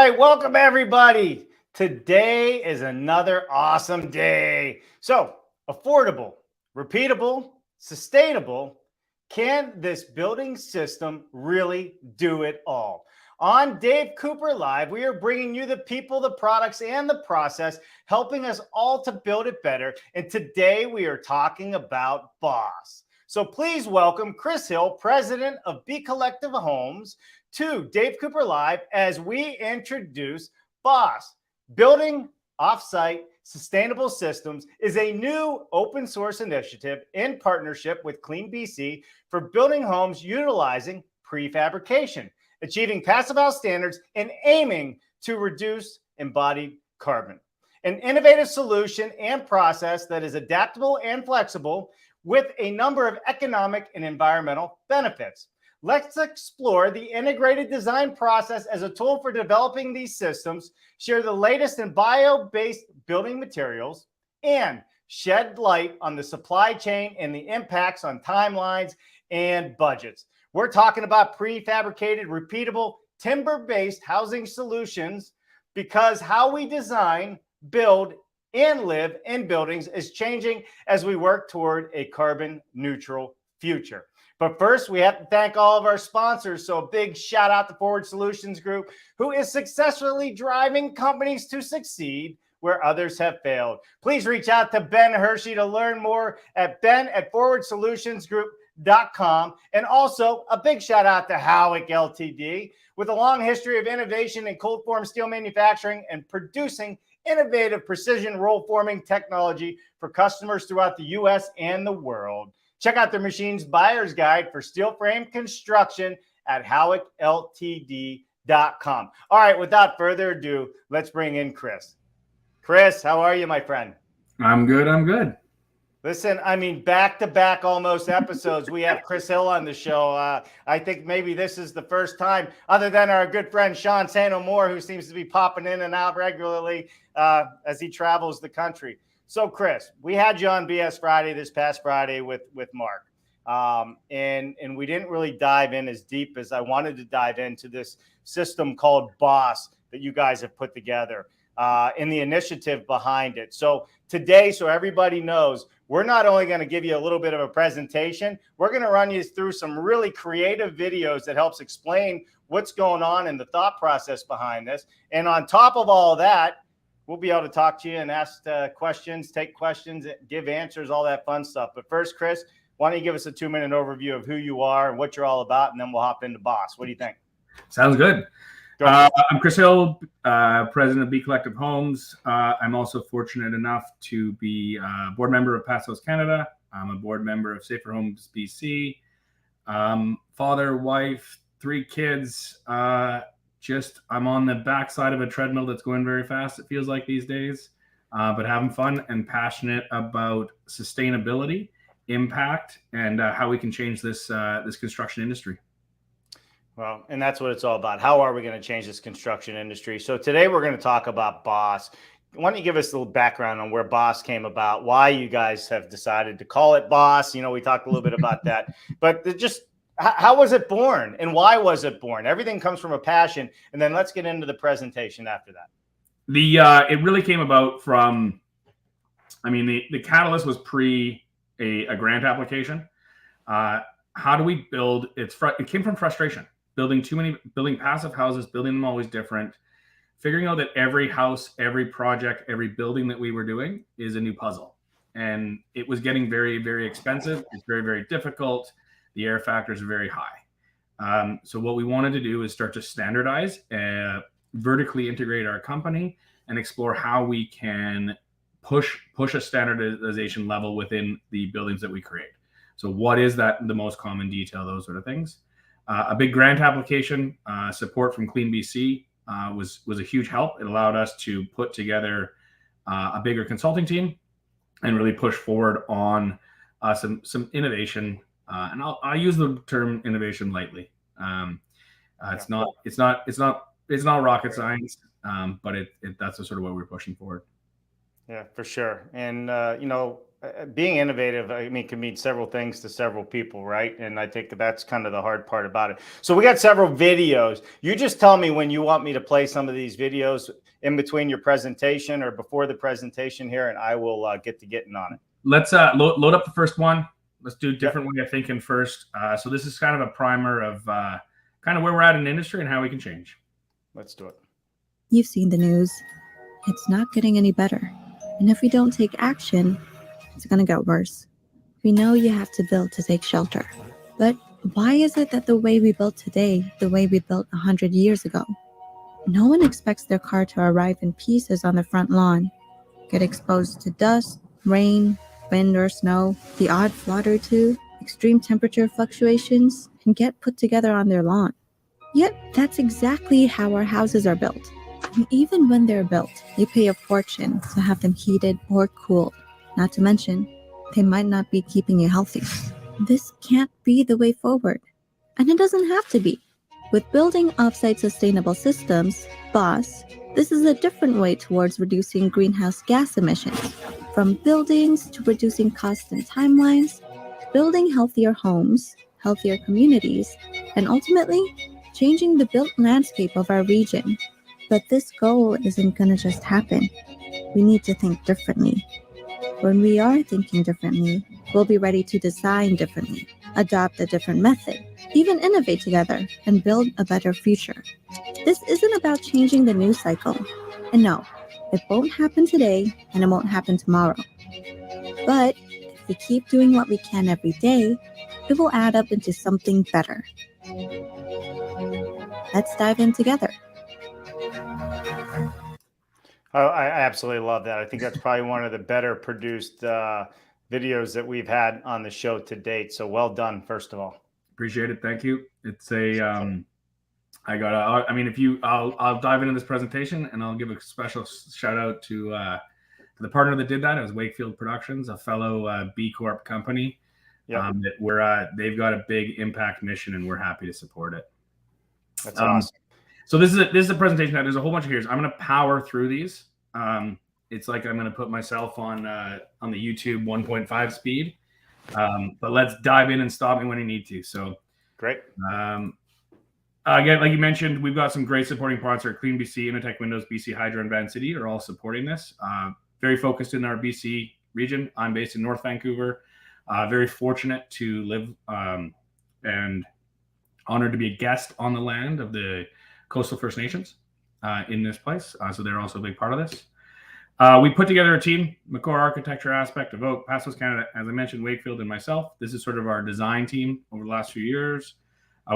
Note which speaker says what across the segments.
Speaker 1: right, welcome everybody. Today is another awesome day. So, affordable, repeatable, sustainable. Can this building system really do it all? On Dave Cooper Live, we are bringing you the people, the products, and the process, helping us all to build it better. And today we are talking about BOSS. So please welcome Chris Hill, president of BCollective Homes, to Dave Cooper Live as we introduce BOSS. Building Offsite Sustainable Systems is a new open source initiative in partnership with CleanBC for building homes utilizing prefabrication, achieving passive house standards, and aiming to reduce embodied carbon. An innovative solution and process that is adaptable and flexible with a number of economic and environmental benefits. Let's explore the integrated design process as a tool for developing these systems, share the latest in bio-based building materials, and shed light on the supply chain and the impacts on timelines and budgets. We're talking about prefabricated, repeatable, timber-based housing solutions because how we design, build, and live in buildings is changing as we work toward a carbon neutral future. But first, we have to thank all of our sponsors. So a big shout out to Forward Solutions Group, who is successfully driving companies to succeed where others have failed. Please reach out to Ben Hershey to learn more at ben@forwardsolutionsgroup.com. And also a big shout out to Howick Ltd. with a long history of innovation in cold form steel manufacturing and producing innovative precision roll forming technology for customers throughout the U.S. and the world. Check out their machine's buyer's guide for steel frame construction at howickltd.com. All right, without further ado, let's bring in Chris. Chris, how are you, my friend?
Speaker 2: I'm good.
Speaker 1: Listen, I mean, back-to-back almost episodes, we have Chris Hill on the show. I think maybe this is the first time, other than our good friend Sean Santomore, who seems to be popping in and out regularly as he travels the country. So, Chris, we had you on BS Friday this past Friday with Mark, and we didn't really dive in as deep as I wanted to dive into this system called BOSS that you guys have put together and the initiative behind it. So today, so everybody knows, we're not only going to give you a little bit of a presentation, we're going to run you through some really creative videos that helps explain what's going on and the thought process behind this. And on top of all that, we'll be able to talk to you and ask questions, take questions, give answers, all that fun stuff. But first, Chris, why don't you give us a 2-minute overview of who you are and what you're all about, and then we'll hop into BOSS. What do you think?
Speaker 2: Sounds good. I'm Chris Hill, president of BCollective Homes. I'm also fortunate enough to be a board member of Passive House Canada. I'm a board member of Safer Homes BC. Father, wife, 3 kids. I'm on the backside of a treadmill that's going very fast, it feels like these days, but having fun and passionate about sustainability, impact, and how we can change this construction industry.
Speaker 1: Well, and that's what it's all about. How are we going to change this construction industry? So today we're going to talk about BOSS. Why don't you give us a little background on where BOSS came about, why you guys have decided to call it BOSS? You know, we talked a little bit about that, but just how was it born and why was it born? Everything comes from a passion. And then let's get into the presentation after that.
Speaker 2: It really came about from, the catalyst was pre a grant application. How do we build? It came from frustration. Building passive houses, building them always different, figuring out that every house, every project, every building that we were doing is a new puzzle. And it was getting very, very expensive. It's very, very difficult. The air factors are very high. So what we wanted to do is start to standardize, vertically integrate our company, and explore how we can push a standardization level within the buildings that we create. So what is that, the most common detail, those sort of things. A big grant application, support from CleanBC was a huge help. It allowed us to put together a bigger consulting team and really push forward on some innovation. And I use the term innovation lightly. It's not rocket science, but that's sort of what we're pushing forward.
Speaker 1: Yeah, for sure. And being innovative, I mean, can mean several things to several people, right? And I think that's kind of the hard part about it. So we got several videos. You just tell me when you want me to play some of these videos in between your presentation or before the presentation here, and I will get to getting on it.
Speaker 2: Let's load up the first one. Let's do a different way of thinking first. So this is kind of a primer of kind of where we're at in industry and how we can change.
Speaker 1: Let's do it.
Speaker 3: You've seen the news. It's not getting any better. And if we don't take action, it's going to get worse. We know you have to build to take shelter. But why is it that the way we built today, the way we built 100 years ago? No one expects their car to arrive in pieces on the front lawn, get exposed to dust, rain, wind or snow, the odd flood or two, extreme temperature fluctuations, and get put together on their lawn. Yet that's exactly how our houses are built. And even when they're built, you pay a fortune to have them heated or cooled. Not to mention, they might not be keeping you healthy. This can't be the way forward. And it doesn't have to be. With building Offsite Sustainable Systems, BOSS, this is a different way towards reducing greenhouse gas emissions. From buildings to reducing costs and timelines, building healthier homes, healthier communities, and ultimately, changing the built landscape of our region. But this goal isn't going to just happen. We need to think differently. When we are thinking differently, we'll be ready to design differently, adopt a different method, even innovate together, and build a better future. This isn't about changing the news cycle. And no, it won't happen today, and it won't happen tomorrow. But if we keep doing what we can every day, it will add up into something better. Let's dive in together.
Speaker 1: Oh, I absolutely love that. I think that's probably one of the better produced videos that we've had on the show to date. So well done, first of all.
Speaker 2: Appreciate it. Thank you. It's a, I'll dive into this presentation and I'll give a special shout out to the partner that did that. It was Wakefield Productions, a fellow B Corp company. That they've got a big impact mission and we're happy to support it.
Speaker 1: That's awesome.
Speaker 2: So this is a presentation that there's a whole bunch of here. I'm going to power through these. It's like I'm going to put myself on the YouTube 1.5 speed. But let's dive in and stop me when you need to. So
Speaker 1: great.
Speaker 2: Again, like you mentioned, we've got some great supporting partners. CleanBC, Innotech Windows, BC Hydro, and Van City are all supporting this. Very focused in our BC region. I'm based in North Vancouver. Very fortunate to live and honored to be a guest on the land of the Coastal First Nations in this place. So they're also a big part of this. We put together a team, McCore Architecture Aspect, Evoke, Passivhaus Canada, as I mentioned, Wakefield and myself. This is sort of our design team over the last few years.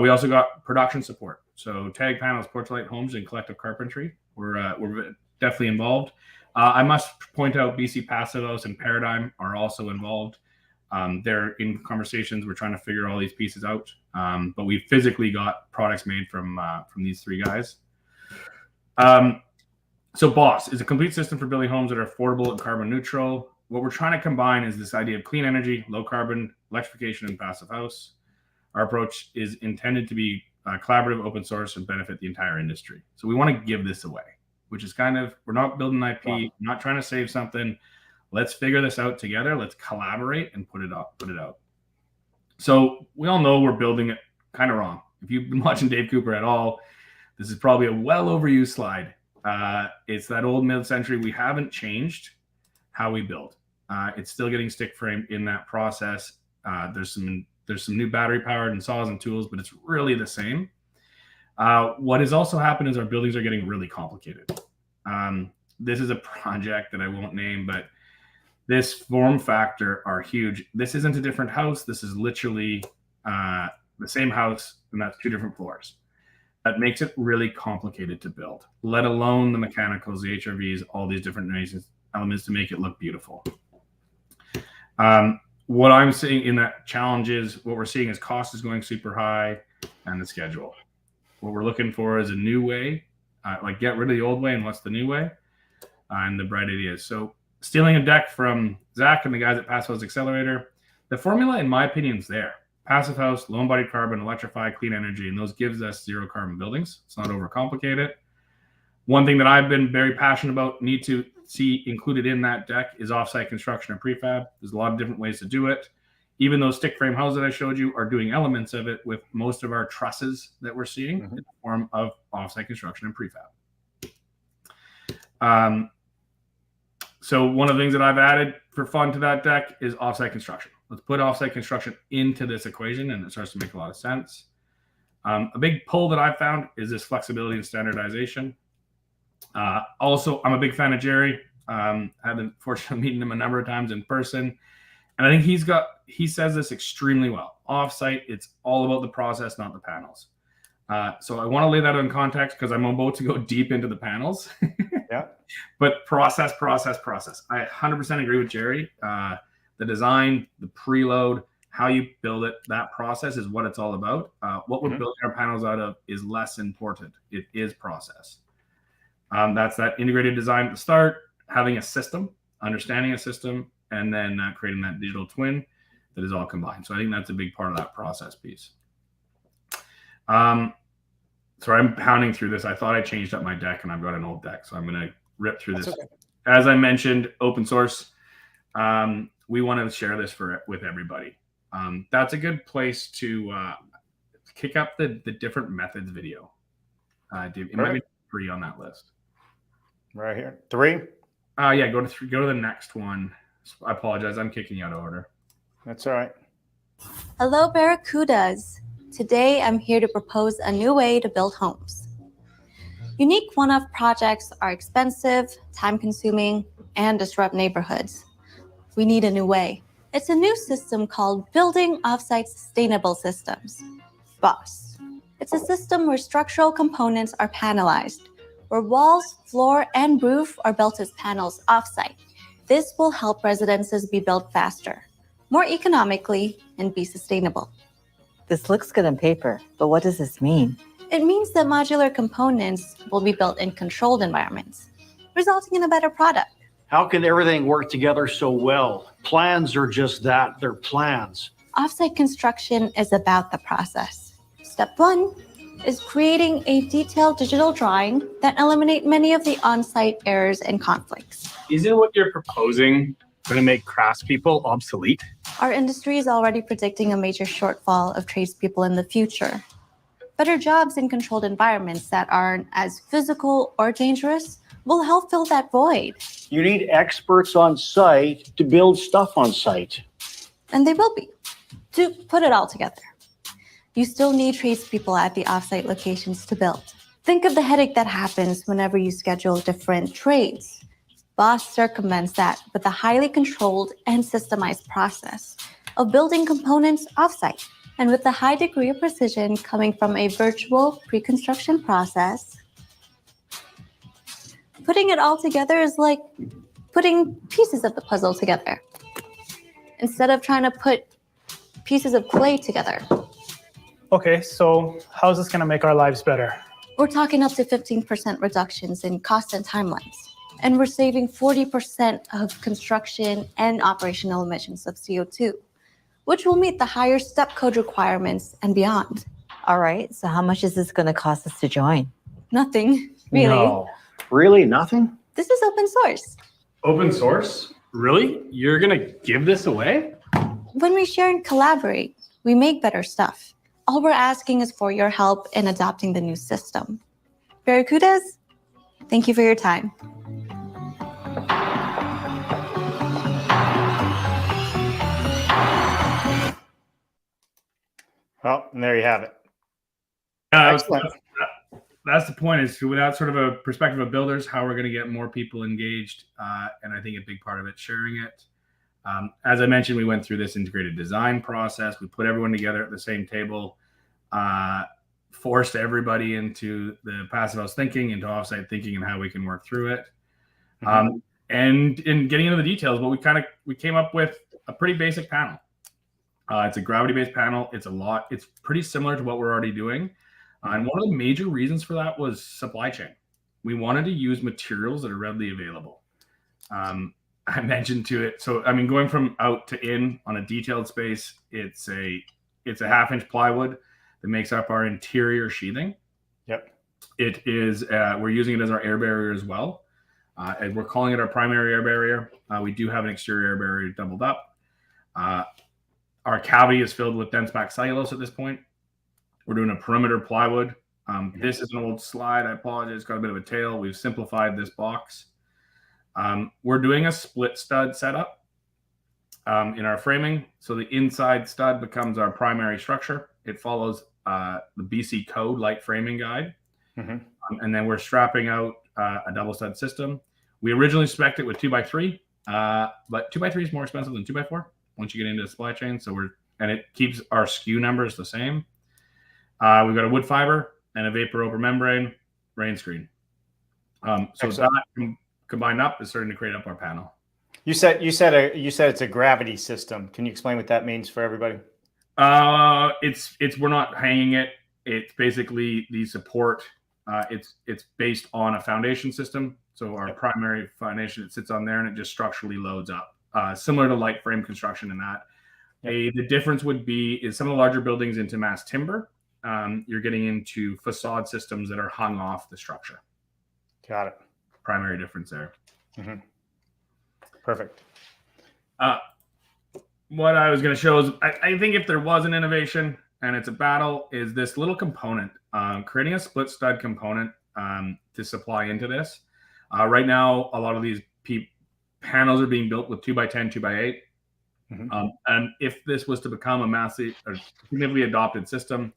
Speaker 2: We also got production support. So Tag Panels, Portrait Homes, and Collective Carpentry. We're definitely involved. I must point out BC Passivhaus and Paradigm are also involved. They're in conversations. We're trying to figure all these pieces out. But we physically got products made from these three guys. So BOSS is a complete system for building homes that are affordable and carbon neutral. What we're trying to combine is this idea of clean energy, low carbon, electrification, and passive house. Our approach is intended to be collaborative, open source, and benefit the entire industry. So we want to give this away, which is kind of, we're not building IP, we're not trying to save something. Let's figure this out together. Let's collaborate and put it out. So we all know we're building it kind of wrong. If you've been watching Dave Cooper at all, this is probably a well overused slide. It's that old mid-century. We haven't changed how we build. It's still getting stick frame in that process. There's some new battery powered and saws and tools, but it's really the same. What has also happened is our buildings are getting really complicated. This is a project that I won't name, but this form factor are huge. This isn't a different house. This is literally the same house, and that's two different floors. That makes it really complicated to build, let alone the mechanicals, the HRVs, all these different elements to make it look beautiful. What I'm seeing in that challenge is what we're seeing is cost is going super high and the schedule. What we're looking for is a new way, like get rid of the old way and what's the new way, and the bright ideas. So stealing a deck from Zach and the guys at Passivhaus Accelerator, the formula, in my opinion, is there. Passive house, low embodied carbon, electrify, clean energy, and those gives us zero carbon buildings. It's not overcomplicated. One thing that I've been very passionate about, need to see included in that deck is offsite construction and prefab. There's a lot of different ways to do it. Even those stick frame houses that I showed you are doing elements of it with most of our trusses that we're seeing in the form of offsite construction and prefab. So one of the things that I've added for fun to that deck is offsite construction. Let's put offsite construction into this equation, and it starts to make a lot of sense. A big pull that I've found is this flexibility and standardization. Also, I'm a big fan of Jerry. I've been fortunate of meeting him a number of times in person. And I think he says this extremely well. Offsite, it's all about the process, not the panels. So I want to lay that in context because I'm about to go deep into the panels.
Speaker 1: Yeah.
Speaker 2: But process. I 100% agree with Jerry. The design, the preload, how you build it, that process is what it's all about. What we're building our panels out of is less important. It is process. That's that integrated design at the start, having a system, understanding a system, and then creating that digital twin that is all combined. So I think that's a big part of that process piece. So I'm pounding through this. I thought I changed up my deck, and I've got an old deck, so I'm going to rip through this. Okay. As I mentioned, open source. We want to share this with everybody. That's a good place to kick up the different methods video. It might be 3 on that list.
Speaker 1: Right here, 3.
Speaker 2: Yeah, go to the next one. I apologize. I'm kicking you out of order.
Speaker 1: That's all right.
Speaker 3: Hello, Barracudas. Today, I'm here to propose a new way to build homes. Unique one-off projects are expensive, time-consuming, and disrupt neighborhoods. We need a new way. It's a new system called Building Offsite Sustainable Systems, BOSS. It's a system where structural components are panelized, where walls, floor, and roof are built as panels offsite. This will help residences be built faster, more economically, and be sustainable.
Speaker 4: This looks good on paper, but what does this mean?
Speaker 3: It means that modular components will be built in controlled environments, resulting in a better product.
Speaker 5: How can everything work together so well? Plans are just that, they're plans.
Speaker 3: Offsite construction is about the process. Step 1 is creating a detailed digital drawing that eliminates many of the on-site errors and conflicts.
Speaker 6: Isn't what you're proposing going to make craftspeople obsolete?
Speaker 3: Our industry is already predicting a major shortfall of tradespeople in the future. Better jobs in controlled environments that aren't as physical or dangerous will help fill that void.
Speaker 5: You need experts on site to build stuff on site.
Speaker 3: And they will be, to put it all together. You still need tradespeople at the offsite locations to build. Think of the headache that happens whenever you schedule different trades. BOSS circumvents that with a highly controlled and systemized process of building components offsite, and with a high degree of precision coming from a virtual pre-construction process. Putting it all together is like putting pieces of the puzzle together, instead of trying to put pieces of clay together.
Speaker 7: Okay, so how is this going to make our lives better?
Speaker 3: We're talking up to 15% reductions in cost and timelines. And we're saving 40% of construction and operational emissions of CO2, which will meet the higher step code requirements and beyond.
Speaker 4: All right, so how much is this going to cost us to join?
Speaker 3: Nothing, really.
Speaker 5: No. Really? Nothing?
Speaker 3: This is open source.
Speaker 6: Open source? Really? You're going to give this away?
Speaker 3: When we share and collaborate, we make better stuff. All we're asking is for your help in adopting the new system. Barracudas, thank you for your time.
Speaker 1: Well, and there you have it.
Speaker 2: Excellent. That's the point, is without sort of a perspective of builders, how we're going to get more people engaged. And I think a big part of it, sharing it. As I mentioned, we went through this integrated design process. We put everyone together at the same table, forced everybody into the passive house thinking, into offsite thinking, and how we can work through it. And in getting into the details, but we came up with a pretty basic panel. It's a gravity-based panel. It's pretty similar to what we're already doing. And one of the major reasons for that was supply chain. We wanted to use materials that are readily available. I mentioned to it. So, I mean, going from out to in on a detailed space, it's a 1/2-inch plywood that makes up our interior sheathing.
Speaker 1: Yep.
Speaker 2: It is, we're using it as our air barrier as well. And we're calling it our primary air barrier. We do have an exterior air barrier doubled up. Our cavity is filled with dense back cellulose at this point. We're doing a perimeter plywood. This is an old slide. I apologize. It's got a bit of a tail. We've simplified this box. We're doing a split stud setup in our framing. So the inside stud becomes our primary structure. It follows the BC code light framing guide. And then we're strapping out a double stud system. We originally spec'd it with 2x3, but 2x3 is more expensive than 2x4 once you get into the supply chain. And it keeps our SKU numbers the same. We've got a wood fiber and a vapor over membrane rain screen. That combined up is starting to create up our panel.
Speaker 1: You said it's a gravity system. Can you explain what that means for everybody?
Speaker 2: We're not hanging it. It's basically the support. It's based on a foundation system. So our primary foundation, it sits on there and it just structurally loads up. Similar to light frame construction in that. The difference would be is some of the larger buildings into mass timber, you're getting into facade systems that are hung off the structure.
Speaker 1: Got it.
Speaker 2: Primary difference there.
Speaker 1: Perfect.
Speaker 2: What I was going to show is I think if there was an innovation and it's a battle, is this little component, creating a split stud component to supply into this. Right now, a lot of these panels are being built with 2x10, 2x8. And if this was to become a massive or significantly adopted system,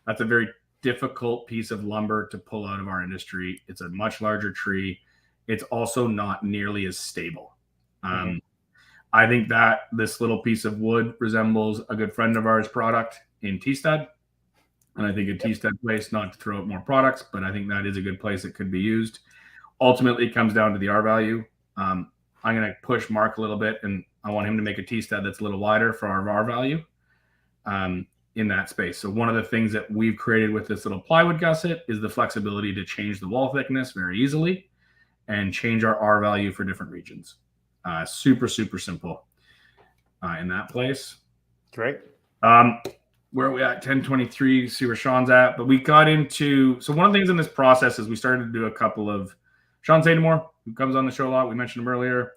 Speaker 2: that's a very difficult piece of lumber to pull out of our industry. It's a much larger tree. It's also not nearly as stable. I think that this little piece of wood resembles a good friend of ours product in T-Stud. And I think a T-Stud place, not to throw out more products, but I think that is a good place that could be used. Ultimately, it comes down to the R value. I'm going to push Mark a little bit, and I want him to make a T-Stud that's a little wider for our R value in that space. So one of the things that we've created with this little plywood gusset is the flexibility to change the wall thickness very easily and change our R value for different regions. Super, super simple in that place.
Speaker 1: Great.
Speaker 2: Where are we at? 1023, see where Sean's at. But we got into, so one of the things in this process is we started to do a couple of, Sean Sademore, who comes on the show a lot, we mentioned him earlier,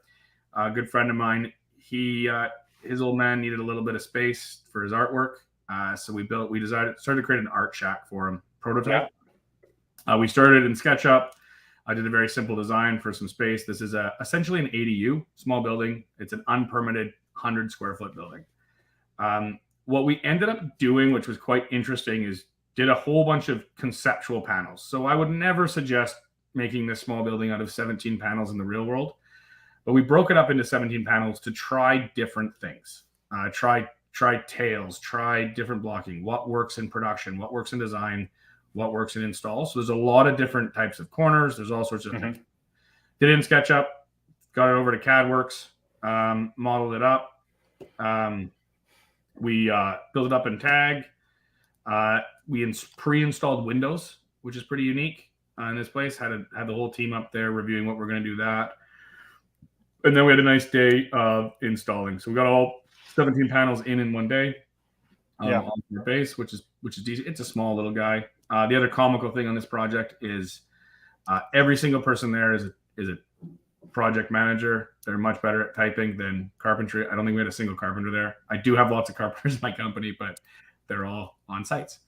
Speaker 2: a good friend of mine. His old man needed a little bit of space for his artwork. So we started to create an art shack for him, prototype. We started in SketchUp. I did a very simple design for some space. This is essentially an ADU, small building. It's an unpermitted 100 square foot building. What we ended up doing, which was quite interesting, is did a whole bunch of conceptual panels. So I would never suggest making this small building out of 17 panels in the real world, but we broke it up into 17 panels to try different things. Try tails, try different blocking, what works in production, what works in design, what works in install. So there's a lot of different types of corners. There's all sorts of things. Did it in SketchUp, got it over to CADWorks, modeled it up. We built it up in Tag. We pre-installed Windows, which is pretty unique in this place. Had the whole team up there reviewing what we're going to do that. And then we had a nice day of installing. So we got all 17 panels in one day on our base, which is decent. It's a small little guy. The other comical thing on this project is every single person there is a project manager. They're much better at typing than carpentry. I don't think we had a single carpenter there. I do have lots of carpenters in my company, but they're all on sites.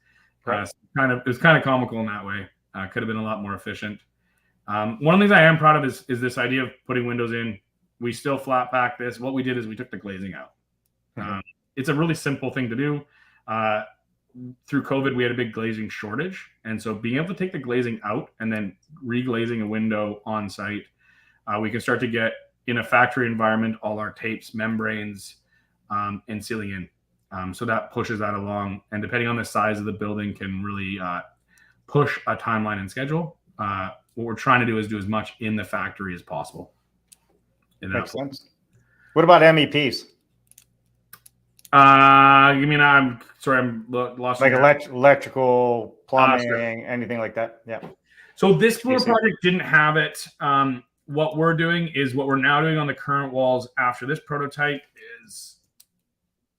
Speaker 1: Right.
Speaker 2: It was kind of comical in that way. Could have been a lot more efficient. One of the things I am proud of is this idea of putting windows in. We still flat pack this. What we did is we took the glazing out. It's a really simple thing to do. Through COVID, we had a big glazing shortage. And so being able to take the glazing out and then reglazing a window on site, we can start to get in a factory environment, all our tapes, membranes, and sealing in. So that pushes that along. And depending on the size of the building can really push a timeline and schedule. What we're trying to do is do as much in the factory as possible.
Speaker 1: Makes sense. What about MEPs?
Speaker 2: You mean I'm lost.
Speaker 1: Like electrical, plumbing, anything like that? Yeah.
Speaker 2: So this project didn't have it. What we're doing is what we're now doing on the current walls after this prototype is,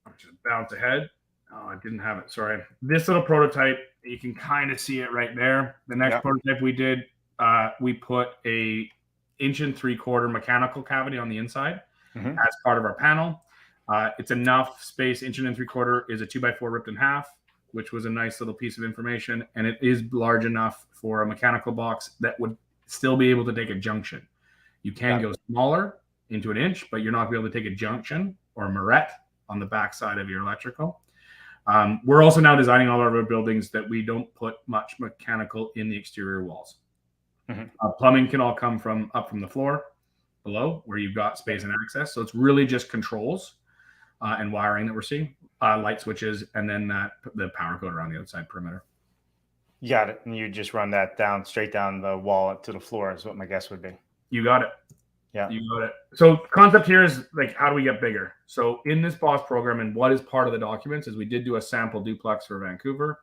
Speaker 2: I'll just bounce ahead. Oh, I didn't have it. Sorry. This little prototype, you can kind of see it right there. The next prototype we did, we put a 1.75 inch mechanical cavity on the inside as part of our panel. It's enough space. 1.75 inches is a 2x4 ripped in half, which was a nice little piece of information. And it is large enough for a mechanical box that would still be able to take a junction. You can go smaller into 1 inch, but you're not going to be able to take a junction or a moret on the back side of your electrical. We're also now designing all of our buildings that we don't put much mechanical in the exterior walls. Plumbing can all come up from the floor below where you've got space and access. So it's really just controls and wiring that we're seeing, light switches, and then the power code around the outside perimeter.
Speaker 1: You got it. And you just run that down straight down the wall to the floor is what my guess would be.
Speaker 2: You got it.
Speaker 1: Yeah.
Speaker 2: You got it. So concept here is like, how do we get bigger? So in this BOSS program, and what is part of the documents is we did do a sample duplex for Vancouver,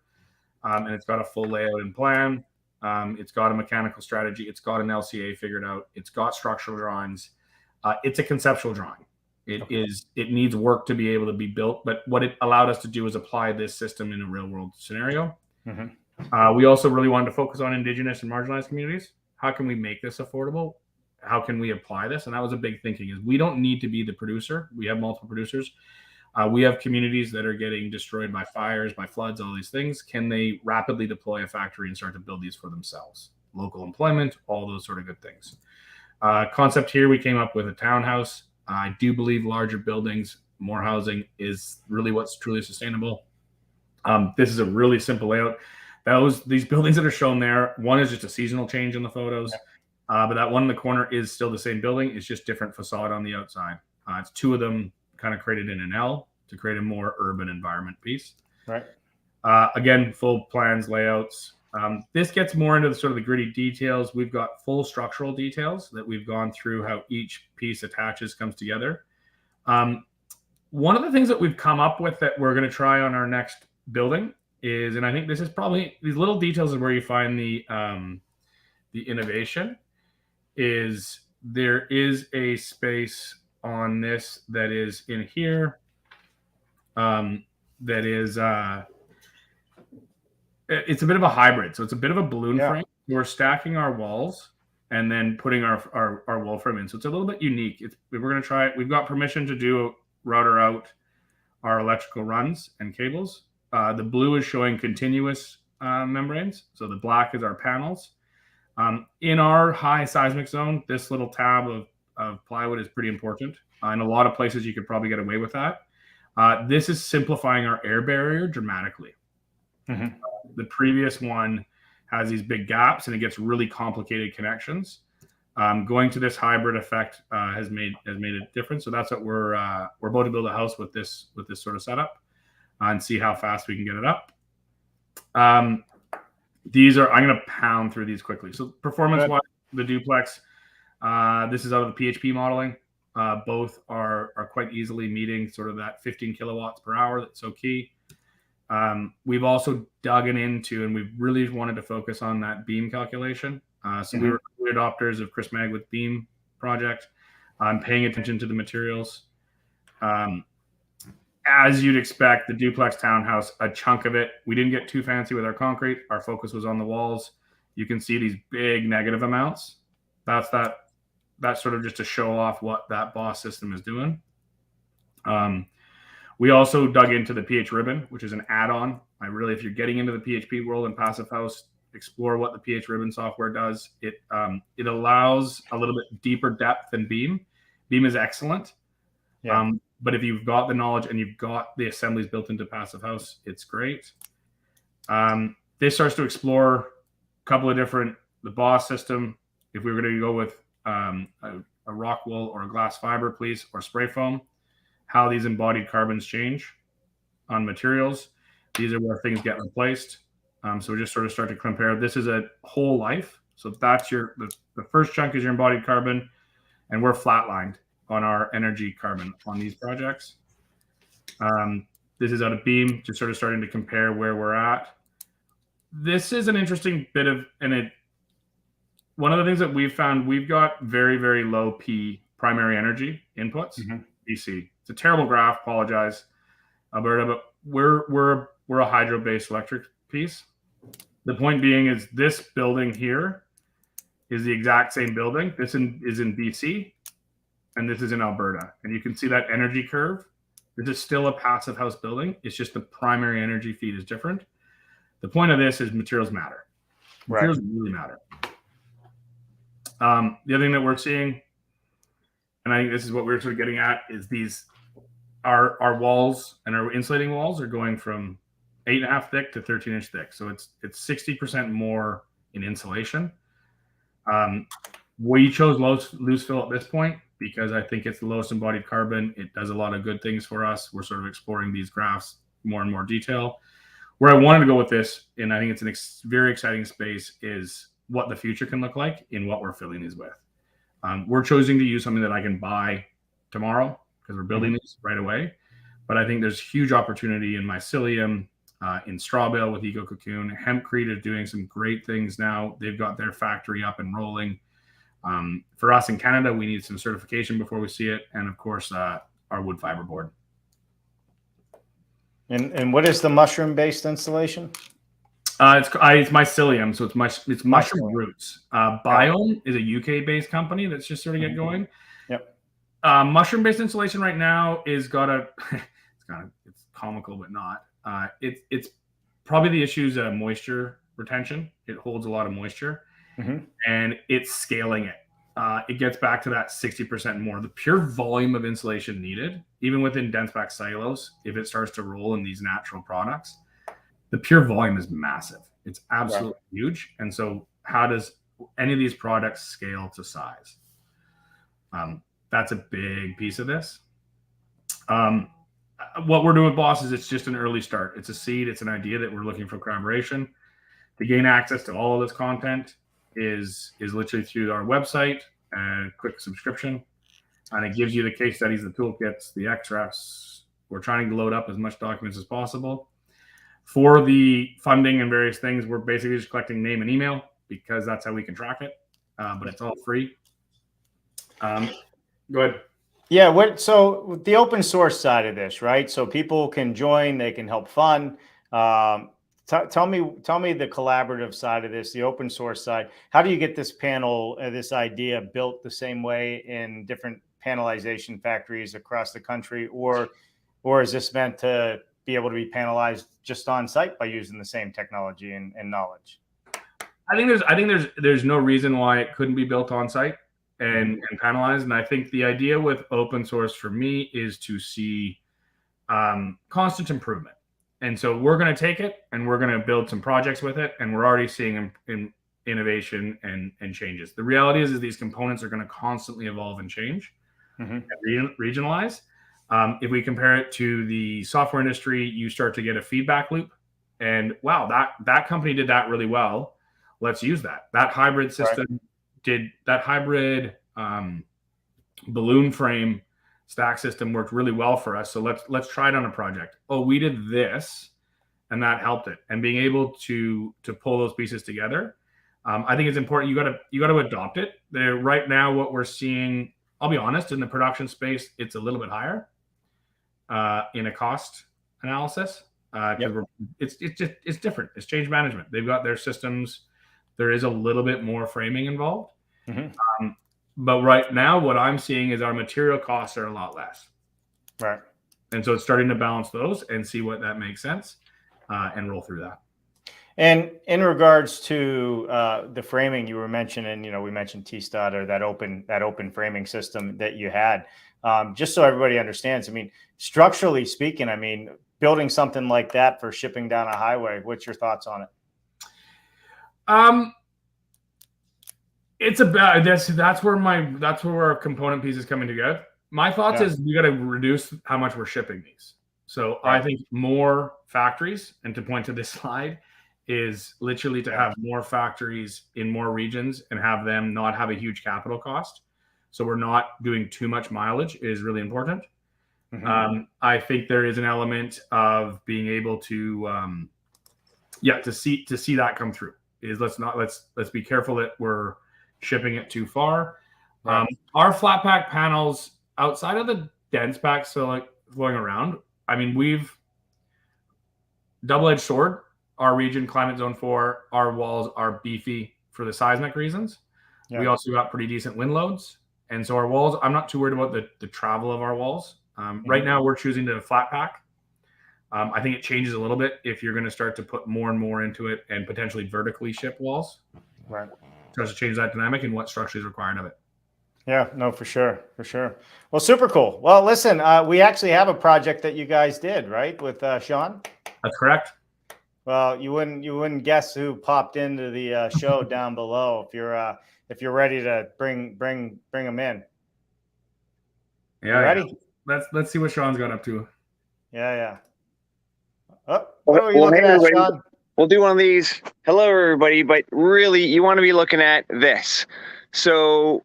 Speaker 2: and it's got a full layout and plan. It's got a mechanical strategy. It's got an LCA figured out. It's got structural drawings. It's a conceptual drawing. It needs work to be able to be built, but what it allowed us to do is apply this system in a real world scenario. We also really wanted to focus on Indigenous and marginalized communities. How can we make this affordable? How can we apply this? And that was a big thinking, is we don't need to be the producer. We have multiple producers. We have communities that are getting destroyed by fires, by floods, all these things. Can they rapidly deploy a factory and start to build these for themselves? Local employment, all those sort of good things. Concept here, we came up with a townhouse. I do believe larger buildings, more housing is really what's truly sustainable. This is a really simple layout. These buildings that are shown there, one is just a seasonal change in the photos. But that one in the corner is still the same building. It's just different facade on the outside. It's two of them kind of created in an L to create a more urban environment piece.
Speaker 1: Right.
Speaker 2: Again, full plans, layouts. This gets more into the sort of the gritty details. We've got full structural details that we've gone through how each piece attaches, comes together. One of the things that we've come up with that we're going to try on our next building is, and I think this is probably, these little details is where you find the innovation. Is there is a space on this that is in here that is it's a bit of a hybrid. So it's a bit of a balloon frame. We're stacking our walls and then putting our wall frame in. So it's a little bit unique. We're going to try it. We've got permission to router out our electrical runs and cables. The blue is showing continuous membranes. So the black is our panels. In our high seismic zone, this little tab of plywood is pretty important. In a lot of places, you could probably get away with that. This is simplifying our air barrier dramatically. The previous one has these big gaps, and it gets really complicated connections. Going to this hybrid effect has made a difference. So that's what we're about to build a house with this sort of setup and see how fast we can get it up. I'm going to pound through these quickly. So performance-wise, the duplex, this is out of the PHP modeling. Both are quite easily meeting sort of that 15 kilowatts per hour. That's so key. We've also dug into, and we've really wanted to focus on that beam calculation. So we were early adopters of Chris Magwood's beam project. I'm paying attention to the materials. As you'd expect, the duplex townhouse, a chunk of it, we didn't get too fancy with our concrete. Our focus was on the walls. You can see these big negative amounts. That's sort of just to show off what that BOSS system is doing. We also dug into the PH ribbon, which is an add-on. If you're getting into the PHP world and Passive House, explore what the PH ribbon software does. It allows a little bit deeper depth than Beam. Beam is excellent. But if you've got the knowledge and you've got the assemblies built into Passive House, it's great. This starts to explore a couple of the BOSS system. If we were going to go with a rock wool or a glass fiber, please, or spray foam, how these embodied carbons change on materials. These are where things get replaced. So we just sort of start to compare. This is a whole life. So that's the first chunk is your embodied carbon, and we're flatlined on our energy carbon on these projects. This is out of Beam, just sort of starting to compare where we're at. This is an interesting bit of, one of the things that we've found, we've got very, very low P primary energy inputs. BC. It's a terrible graph. Apologize, Alberta, but we're a hydro-based electric piece. The point being is this building here is the exact same building. This is in BC, and this is in Alberta. And you can see that energy curve. This is still a passive house building. It's just the primary energy feed is different. The point of this is materials matter. Materials really matter. The other thing that we're seeing, and I think this is what we're sort of getting at, is our walls and our insulating walls are going from 8.5 thick to 13-inch thick. So it's 60% more in insulation. We chose loose fill at this point because I think it's the lowest embodied carbon. It does a lot of good things for us. We're sort of exploring these graphs more and more detail. Where I wanted to go with this, and I think it's a very exciting space, is what the future can look like in what we're filling these with. We're choosing to use something that I can buy tomorrow because we're building these right away. But I think there's huge opportunity in mycelium, in straw bale with Eco Cocoon. Hempcrete is doing some great things now. They've got their factory up and rolling. For us in Canada, we need some certification before we see it. And of course, our wood fiber board.
Speaker 1: And what is the mushroom-based insulation?
Speaker 2: It's mycelium, so it's mushroom roots. Biome is a UK-based company that's just sort of get going.
Speaker 1: Yep.
Speaker 2: Mushroom-based insulation right now is it's comical but not. It's probably the issues of moisture retention. It holds a lot of moisture, and it's scaling it. It gets back to that 60% more. The pure volume of insulation needed, even within dense pack cellulose, if it starts to roll in these natural products, the pure volume is massive. It's absolutely huge. And so how does any of these products scale to size? That's a big piece of this. What we're doing with Boss is it's just an early start. It's a seed. It's an idea that we're looking for collaboration. To gain access to all of this content is literally through our website and quick subscription. And it gives you the case studies, the toolkits, the extracts. We're trying to load up as much documents as possible. For the funding and various things, we're basically just collecting name and email because that's how we can track it. But it's all free. Go ahead.
Speaker 1: Yeah. So the open source side of this, right? So people can join, they can help fund. Tell me the collaborative side of this, the open source side. How do you get this panel, this idea built the same way in different panelization factories across the country, or is this meant to be able to be panelized just on site by using the same technology and knowledge?
Speaker 2: I think there's no reason why it couldn't be built on site and panelized. And I think the idea with open source for me is to see constant improvement. And so we're going to take it and we're going to build some projects with it. And we're already seeing innovation and changes. The reality is these components are going to constantly evolve and change and regionalize. If we compare it to the software industry, you start to get a feedback loop. And wow, that company did that really well. Let's use that. That hybrid system did that hybrid balloon frame stack system worked really well for us. So let's try it on a project. Oh, we did this and that helped it. And being able to pull those pieces together, I think it's important. You got to adopt it. Right now, what we're seeing, I'll be honest, in the production space, it's a little bit higher in a cost analysis. It's different. It's change management. They've got their systems. There is a little bit more framing involved. But right now, what I'm seeing is our material costs are a lot less.
Speaker 1: Right. And
Speaker 2: so it's starting to balance those and see what that makes sense and roll through that.
Speaker 1: And in regards to the framing you were mentioning, we mentioned T-Stud or that open framing system that you had. Just so everybody understands, I mean, structurally speaking, building something like that for shipping down a highway, what's your thoughts on it?
Speaker 2: It's about that's where our component pieces coming together. My thoughts is we got to reduce how much we're shipping these. So I think more factories, and to point to this slide, is literally to have more factories in more regions and have them not have a huge capital cost. So we're not doing too much mileage is really important. I think there is an element of being able to see that come through. Is let's be careful that we're shipping it too far. Our flat pack panels outside of the dense pack, so like flowing around, we've double-edged sword. Our region, climate zone 4, our walls are beefy for the seismic reasons. We also got pretty decent wind loads. And so our walls, I'm not too worried about the travel of our walls. Right now, we're choosing to flat pack. I think it changes a little bit if you're going to start to put more and more into it and potentially vertically ship walls.
Speaker 1: Right.
Speaker 2: Starts to change that dynamic and what structure is required of it.
Speaker 1: Yeah, no, for sure. For sure. Well, super cool. Well, listen, we actually have a project that you guys did, right? With Sean?
Speaker 2: That's correct.
Speaker 1: Well, you wouldn't guess who popped into the show down below if you're ready to bring them in.
Speaker 2: Yeah.
Speaker 1: Ready?
Speaker 2: Let's see what Sean's got up to.
Speaker 1: Yeah. Oh, what are you looking at, Sean?
Speaker 8: We'll do one of these. Hello, everybody. But really, you want to be looking at this. So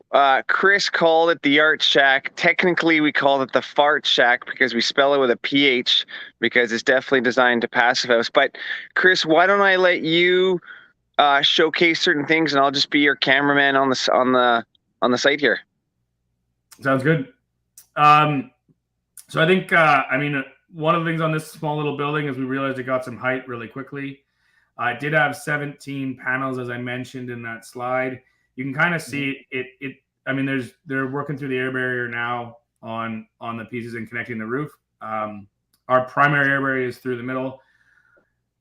Speaker 8: Chris called it the Art Shack. Technically, we called it the Fart Shack because we spell it with a PH because it's definitely designed to passive house. But Chris, why don't I let you showcase certain things, and I'll just be your cameraman on the site here.
Speaker 2: Sounds good. So I think one of the things on this small little building is we realized it got some height really quickly. I did have 17 panels, as I mentioned in that slide. You can kind of see it. They're working through the air barrier now on the pieces and connecting the roof. Our primary air barrier is through the middle.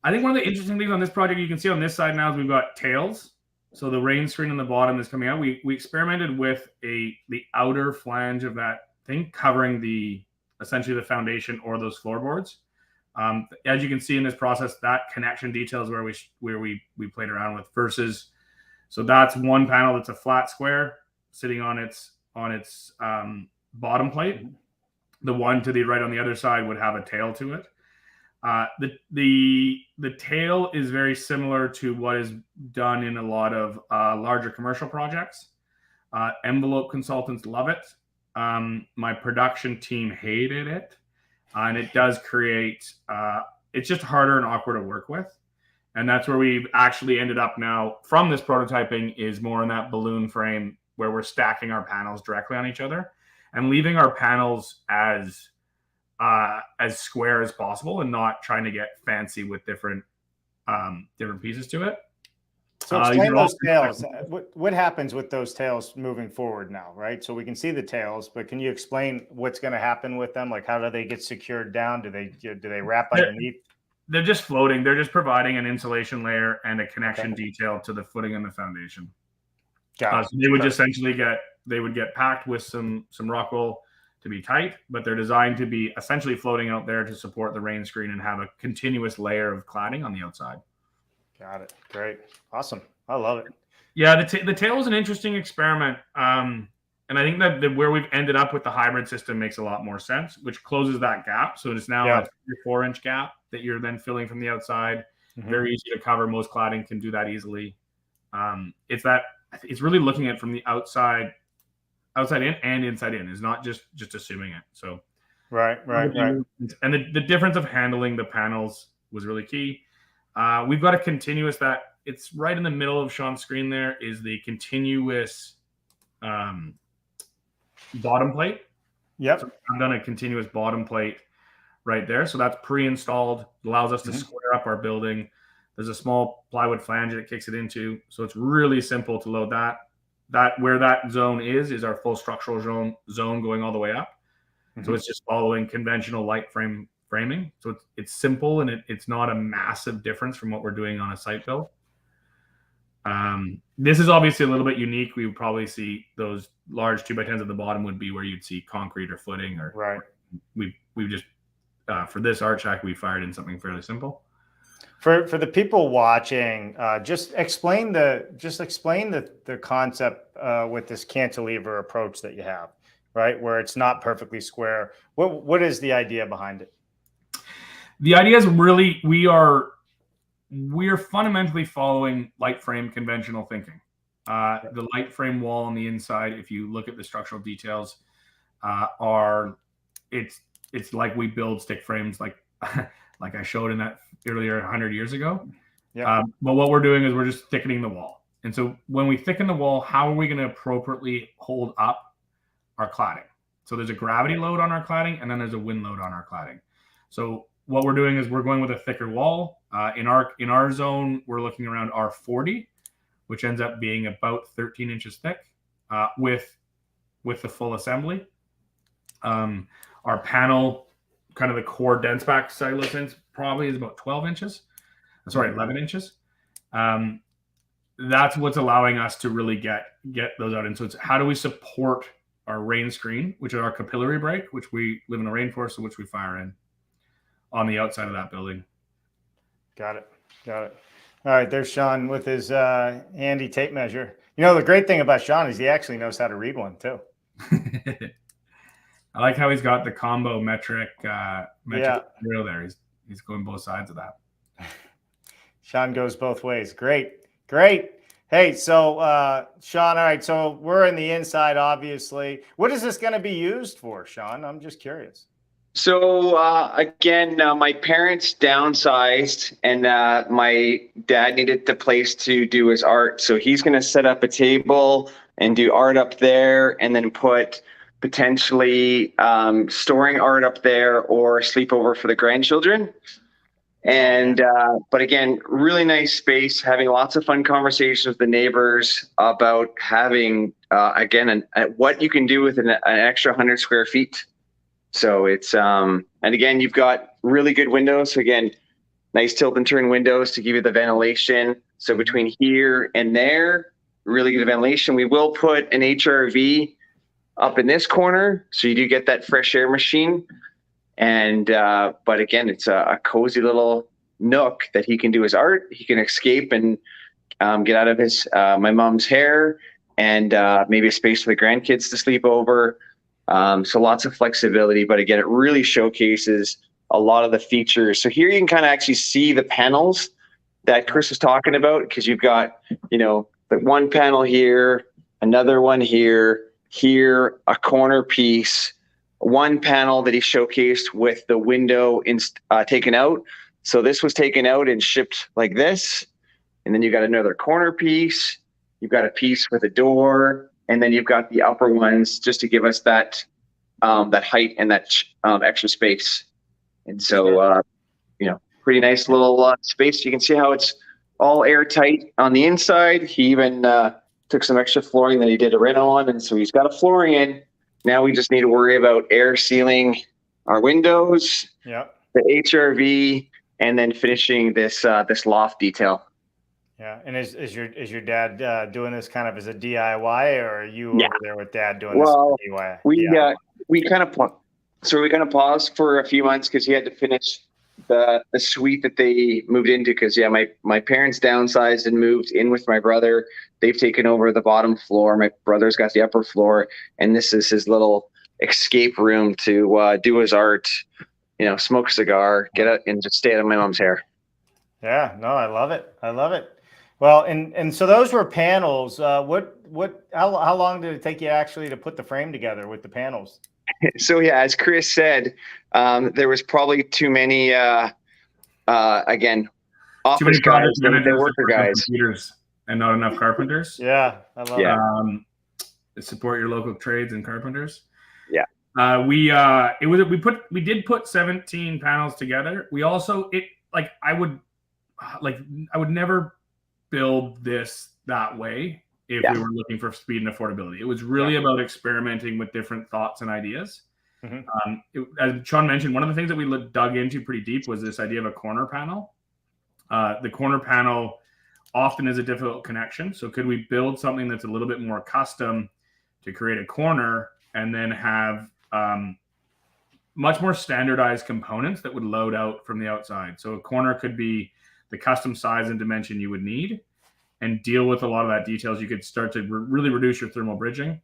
Speaker 2: I think one of the interesting things on this project you can see on this side now is we've got tails. So the rain screen on the bottom is coming out. We experimented with the outer flange of that thing covering essentially the foundation or those floorboards. As you can see in this process, that connection detail is where we played around with versus. So that's one panel that's a flat square sitting on its bottom plate. The one to the right on the other side would have a tail to it. The tail is very similar to what is done in a lot of larger commercial projects. Envelope consultants love it. My production team hated it, and it does create. It's just harder and awkward to work with. And that's where we've actually ended up now from this prototyping is more in that balloon frame where we're stacking our panels directly on each other and leaving our panels as square as possible and not trying to get fancy with different pieces to it.
Speaker 1: So explain those tails. What happens with those tails moving forward now, right? So we can see the tails, but can you explain what's going to happen with them? Like, how do they get secured down? Do they wrap underneath?
Speaker 2: They're just floating. They're just providing an insulation layer and a connection detail to the footing and the foundation. So they would essentially get packed with some rock wool to be tight, but they're designed to be essentially floating out there to support the rain screen and have a continuous layer of cladding on the outside.
Speaker 1: Got it. Great. Awesome. I love it.
Speaker 2: Yeah, the tail is an interesting experiment. And I think that where we've ended up with the hybrid system makes a lot more sense, which closes that gap. So it's now a 4-inch gap that you're then filling from the outside. Very easy to cover. Most cladding can do that easily. It's really looking at it from the outside in and inside in. Is not just assuming it. So
Speaker 1: right.
Speaker 2: And the difference of handling the panels was really key. We've got a continuous that it's right in the middle of Sean's screen. There is the continuous bottom plate.
Speaker 1: Yep.
Speaker 2: So I've done a continuous bottom plate right there. So that's pre-installed, allows us to square up our building. There's a small plywood flange that kicks it into. So it's really simple to load that. Where that zone is our full structural zone going all the way up. So it's just following conventional light framing. So it's simple and it's not a massive difference from what we're doing on a site build. This is obviously a little bit unique. We would probably see those large 2x10s at the bottom would be where you'd see concrete or footing or
Speaker 1: right.
Speaker 2: We've just for this Art Shack we fired in something fairly simple.
Speaker 1: For the people watching, just explain the concept with this cantilever approach that you have, right? Where it's not perfectly square. What is the idea behind it?
Speaker 2: The idea is really we are fundamentally following light frame conventional thinking. The light frame wall on the inside, if you look at the structural details, it's like we build stick frames like I showed in that earlier 100 years ago. Yeah. But what we're doing is we're just thickening the wall. And so when we thicken the wall, how are we going to appropriately hold up our cladding? So there's a gravity load on our cladding, and then there's a wind load on our cladding. So what we're doing is we're going with a thicker wall. In our zone, we're looking around R40, which ends up being about 13 inches thick with the full assembly. Our panel, kind of the core dense pack cellulose probably is about 12 inches. Sorry, 11 inches. That's what's allowing us to really get those out. And so it's how do we support our rain screen, which is our capillary break, which we live in a rainforest, which we fire in on the outside of that building.
Speaker 1: Got it. All right, there's Sean with his handy tape measure. You know, the great thing about Sean is he actually knows how to read one too.
Speaker 2: I like how he's got the combo metric material there. He's going both sides of that.
Speaker 1: Sean goes both ways. Great. Hey, so Sean, all right, so we're in the inside, obviously. What is this going to be used for, Sean? I'm just curious.
Speaker 8: So again, my parents downsized, and my dad needed the place to do his art. So he's going to set up a table and do art up there, and then put potentially storing art up there or sleepover for the grandchildren. And but again, really nice space, having lots of fun conversations with the neighbors about having again what you can do with an extra 100 square feet. So it's and again, you've got really good windows. So again, nice tilt and turn windows to give you the ventilation. So between here and there, really good ventilation. We will put an HRV up in this corner, so you do get that fresh air machine. And but again, it's a cozy little nook that he can do his art. He can escape and get out of his my mom's hair, and maybe a space for the grandkids to sleep over. So lots of flexibility, but again, it really showcases a lot of the features. So here you can kind of actually see the panels that Chris was talking about, because you've got, you know, the one panel here, another one here, a corner piece, one panel that he showcased with the window taken out. So this was taken out and shipped like this. And then you got another corner piece. You've got a piece with a door, and then you've got the upper ones just to give us that that height and that extra space. And so, you know, pretty nice little space. You can see how it's all airtight on the inside. He even took some extra flooring that he did a reno on, and so he's got a flooring in. Now we just need to worry about air sealing our windows, the HRV, and then finishing this this loft detail.
Speaker 1: Yeah, and is your dad doing this kind of as a DIY, or are you over there with Dad doing this as a DIY?
Speaker 8: We kind of paused for a few months because he had to finish the suite that they moved into. Because my parents downsized and moved in with my brother. They've taken over the bottom floor. My brother's got the upper floor, and this is his little escape room to do his art. You know, smoke a cigar, get out, and just stay out of my mom's hair.
Speaker 1: Yeah, no, I love it. Well, and so those were panels. How long did it take you actually to put the frame together with the panels?
Speaker 8: So yeah, as Chris said, there was probably too many again, office guys, the worker guys,
Speaker 2: and not enough carpenters.
Speaker 1: Yeah, I love
Speaker 2: it. Support your local trades and carpenters.
Speaker 8: Yeah.
Speaker 2: We did put 17 panels together. We also I would never build this that way if we were looking for speed and affordability. It was really about experimenting with different thoughts and ideas. As Sean mentioned, one of the things that we dug into pretty deep was this idea of a corner panel. The corner panel often is a difficult connection. So could we build something that's a little bit more custom to create a corner, and then have much more standardized components that would load out from the outside? So a corner could be the custom size and dimension you would need, and deal with a lot of that details. You could start to really reduce your thermal bridging,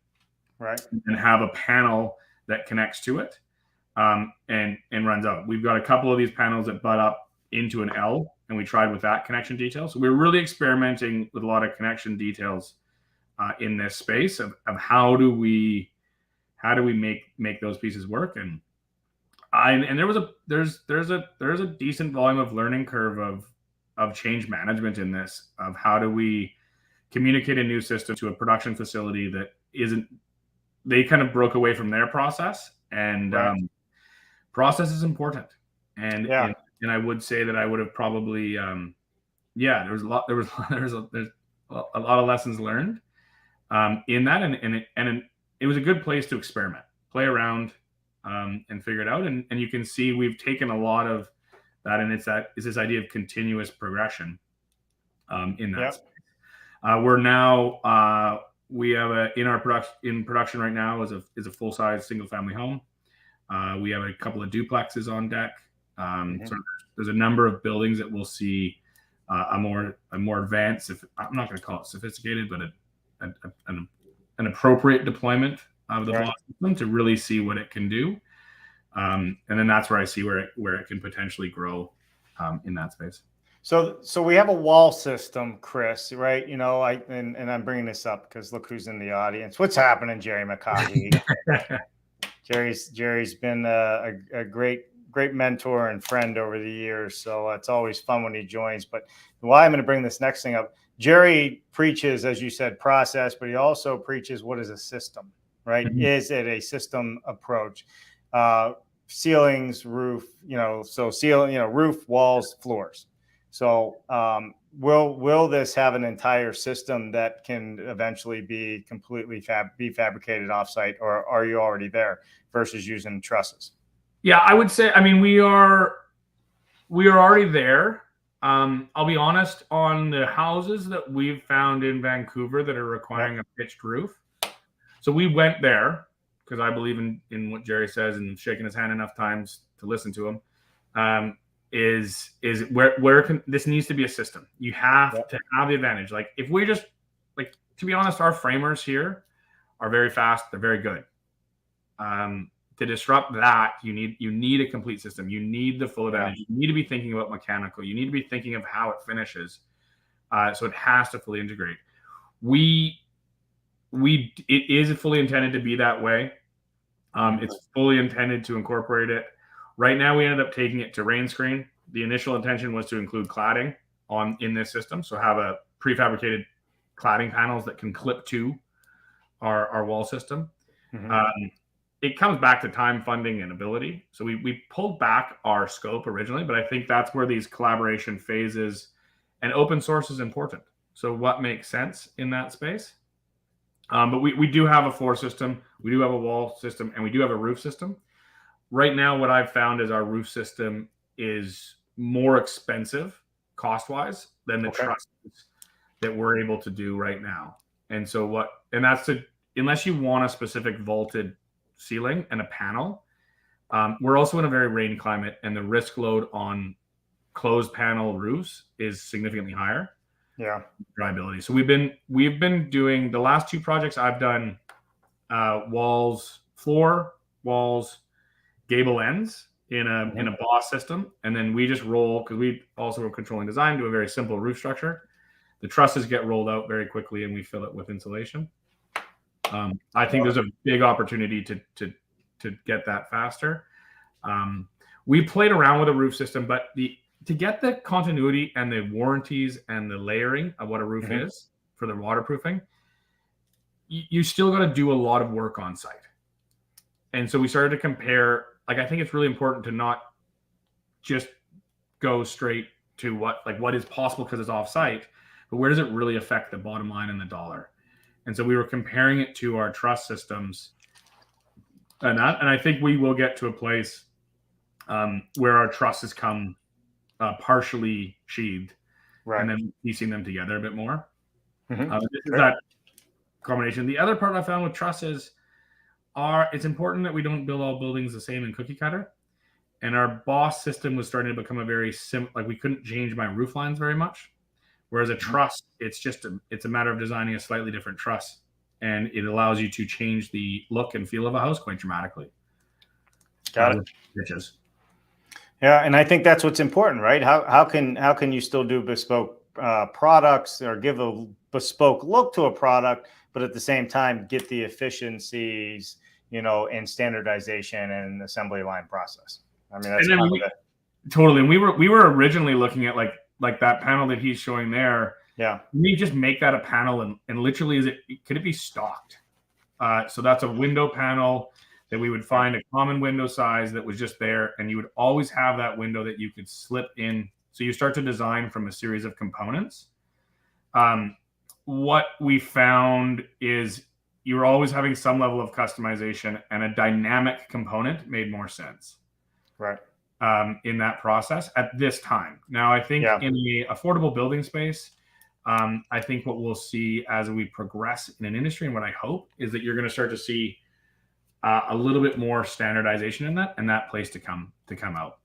Speaker 1: right?
Speaker 2: And have a panel that connects to it and runs out. We've got a couple of these panels that butt up into an L, and we tried with that connection detail. So we're really experimenting with a lot of connection details in this space of how do we make those pieces work. And there's a decent volume of learning curve of change management in this, of how do we communicate a new system to a production facility that they kind of broke away from their process, and process is important. And I would say that I would have probably, there was a lot of lessons learned in that, and it was a good place to experiment, play around, and figure it out. And you can see we've taken a lot of that, and it's this idea of continuous progression in that space. We're now we have in production right now is a full size single family home. We have a couple of duplexes on deck. So there's a number of buildings that we'll see a more advanced, I'm not going to call it sophisticated, but an appropriate deployment of the block system to really see what it can do. And then that's where I see where it can potentially grow in that space.
Speaker 1: So we have a wall system, Chris, right? You know, and I'm bringing this up because look who's in the audience. What's happening, Jerry McCaughey? Jerry's been a great mentor and friend over the years. So it's always fun when he joins. But why I'm going to bring this next thing up, Jerry preaches, as you said, process, but he also preaches what is a system, right? Mm-hmm. Is it a system approach? Ceilings, roof, roof, walls, floors. So will this have an entire system that can eventually be completely fabricated offsite, or are you already there versus using trusses?
Speaker 2: Yeah, I would say, I mean, we are already there. I'll be honest, on the houses that we've found in Vancouver that are requiring a pitched roof. So we went there because I believe in what Jerry says and shaking his hand enough times to listen to him. Is where this needs to be a system. You have to have the advantage. Like if we just to be honest, our framers here are very fast. They're very good. To disrupt that, you need a complete system. You need the full advantage. You need to be thinking about mechanical. You need to be thinking of how it finishes. So it has to fully integrate. It is fully intended to be that way. It's fully intended to incorporate it. Right now, we ended up taking it to rain screen. The initial intention was to include cladding in this system, so have a prefabricated cladding panels that can clip to our wall system. Mm-hmm. It comes back to time, funding, and ability. So we pulled back our scope originally, but I think that's where these collaboration phases and open source is important. So what makes sense in that space? But we do have a floor system, we do have a wall system, and we do have a roof system. Right now, what I've found is our roof system is more expensive cost-wise than the trusses that we're able to do right now. And so that's unless you want a specific vaulted ceiling and a panel, we're also in a very rainy climate, and the risk load on closed panel roofs is significantly higher. Yeah, dryability. So we've been doing the last two projects I've done, floor walls, gable ends in a boss system, and then we just roll, because we also are controlling design, do a very simple roof structure. The trusses get rolled out very quickly, and we fill it with insulation. I think there's a big opportunity to get that faster. We played around with a roof system, but to get the continuity and the warranties and the layering of what a roof is for the waterproofing, you still got to do a lot of work on site. And so we started to compare. I think it's really important to not just go straight to what is possible because it's off-site, but where does it really affect the bottom line and the dollar? And so we were comparing it to our truss systems, and I think we will get to a place where our trusses come partially sheathed, and then piecing them together a bit more. This is that combination. The other part I found with trusses it's important that we don't build all buildings the same in cookie cutter. And our boss system was starting to become a very we couldn't change my roof lines very much. Whereas a truss, it's a matter of designing a slightly different truss, and it allows you to change the look and feel of a house quite dramatically. Got it. Pitches.
Speaker 1: Yeah, and I think that's what's important, right? How can you still do bespoke products or give a bespoke look to a product, but at the same time get the efficiencies, in standardization and assembly line process? I mean, that's
Speaker 2: totally. And we were originally looking at like that panel that he's showing there. Yeah, we just make that a panel, and literally, could it be stocked? So that's a window panel that we would find a common window size that was just there, and you would always have that window that you could slip in. So you start to design from a series of components. what we found is you were always having some level of customization, and a dynamic component made more sense.
Speaker 1: Right.
Speaker 2: In that process at this time. Now, I think in the affordable building space, I think what we'll see as we progress in an industry, and what I hope is that you're going to start to see a little bit more standardization in that, and that place to come out.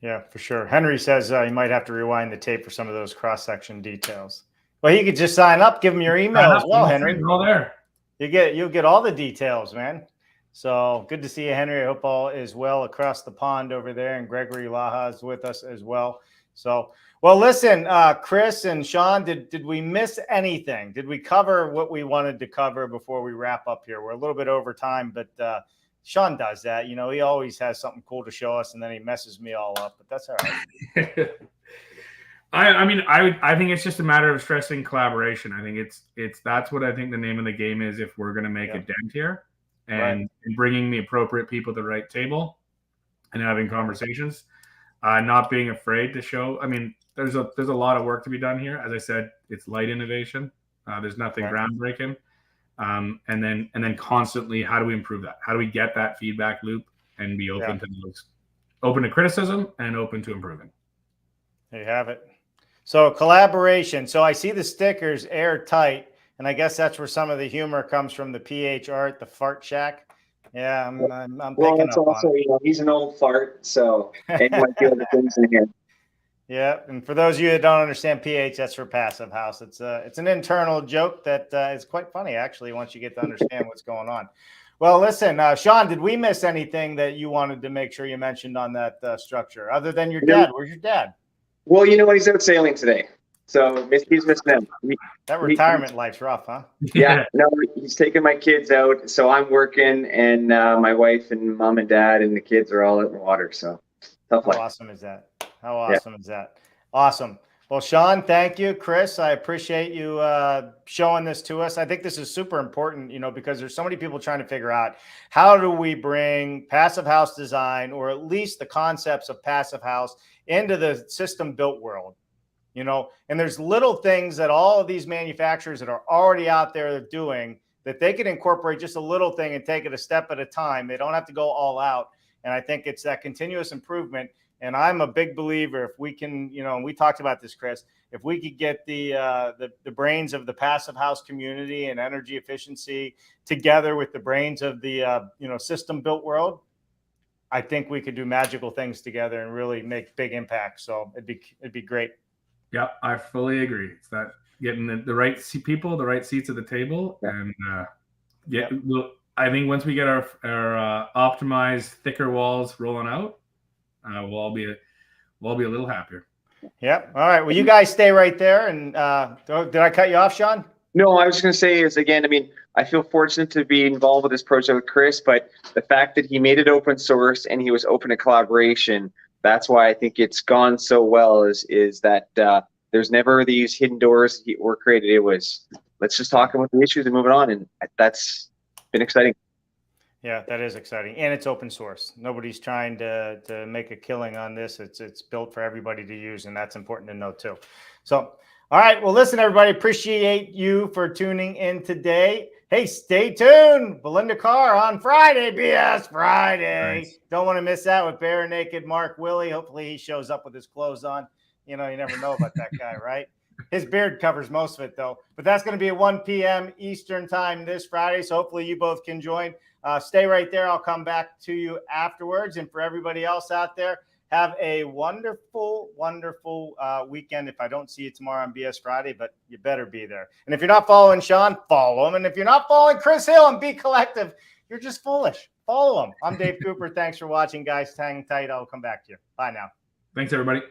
Speaker 1: Yeah, for sure. Henry says you might have to rewind the tape for some of those cross-section details. Well, you could just sign up, give them your email as well, Henry.
Speaker 2: We're all there.
Speaker 1: You'll get all the details, man. So good to see you, Henry. I hope all is well across the pond over there, and Gregory Laha is with us as well. So, well, listen, Chris and Sean, did we miss anything? Did we cover what we wanted to cover before we wrap up here? We're a little bit over time, but Sean does that. You know, he always has something cool to show us, and then he messes me all up, but that's all right.
Speaker 2: I think it's just a matter of stressing collaboration. I think that's what I think the name of the game is if we're going to make a dent here. And bringing the appropriate people to the right table and having conversations, not being afraid to show. I mean, there's a lot of work to be done here. As I said, it's light innovation. There's nothing groundbreaking. And then constantly, how do we improve that? How do we get that feedback loop and be open to those, open to criticism and open to improving?
Speaker 1: There you have it. So collaboration. So I see the stickers airtight. And I guess that's where some of the humor comes from, the PH art, the fart shack. Yeah, I'm
Speaker 8: well,
Speaker 1: picking
Speaker 8: it's
Speaker 1: up
Speaker 8: also,
Speaker 1: on it.
Speaker 8: he's an old fart, so and might feel the things in here.
Speaker 1: Yeah, and for those of you that don't understand PH, that's for passive house. It's an internal joke that is quite funny, actually, once you get to understand what's going on. Well, listen, Sean, did we miss anything that you wanted to make sure you mentioned on that structure, other than your dad? Where's your dad?
Speaker 8: Well, you know what? He's out sailing today. So he's missing them.
Speaker 1: That retirement life's rough, huh?
Speaker 8: Yeah, no, he's taking my kids out. So I'm working, and my wife and mom and dad and the kids are all out in the water. So tough life.
Speaker 1: How awesome is that? How awesome is that? Awesome. Well, Sean, thank you. Chris, I appreciate you showing this to us. I think this is super important, you know, because there's so many people trying to figure out how do we bring passive house design, or at least the concepts of passive house, into the system built world. You know, and there's little things that all of these manufacturers that are already out there doing that they can incorporate just a little thing and take it a step at a time. They don't have to go all out. And I think it's that continuous improvement. And I'm a big believer, if we can, you know, and we talked about this, Chris, if we could get the brains of the passive house community and energy efficiency together with the brains of the, system built world, I think we could do magical things together and really make big impacts. So it'd be great.
Speaker 2: Yeah, I fully agree. It's that getting the right people, the right seats at the table, and I think once we get our optimized thicker walls rolling out, we'll all be a little happier.
Speaker 1: Yeah. All right. Well, you guys stay right there. And did I cut you off, Sean?
Speaker 8: No, I was just going to say is, again, I mean, I feel fortunate to be involved with this project with Chris, but the fact that he made it open source and he was open to collaboration, that's why I think it's gone so well, is that there's never these hidden doors that were created. It was, let's just talk about the issues and move it on. And that's been exciting.
Speaker 1: Yeah, that is exciting. And it's open source. Nobody's trying to make a killing on this. It's built for everybody to use, and that's important to know too. So, all right. Well, listen, everybody, appreciate you for tuning in today. Hey, stay tuned. Belinda Carr on Friday, BS Friday. Nice. Don't want to miss that with Bare Naked Mark Willie. Hopefully he shows up with his clothes on. You know, you never know about that guy, right? His beard covers most of it, though. But that's going to be at 1 p.m. Eastern time this Friday. So hopefully you both can join. Stay right there. I'll come back to you afterwards. And for everybody else out there, have a wonderful, wonderful weekend. If I don't see you tomorrow on BS Friday, but you better be there. And if you're not following Sean, follow him. And if you're not following Chris Hill and BCollective, you're just foolish. Follow him. I'm Dave Cooper. Thanks for watching, guys. Hang tight. I'll come back to you. Bye now.
Speaker 2: Thanks, everybody.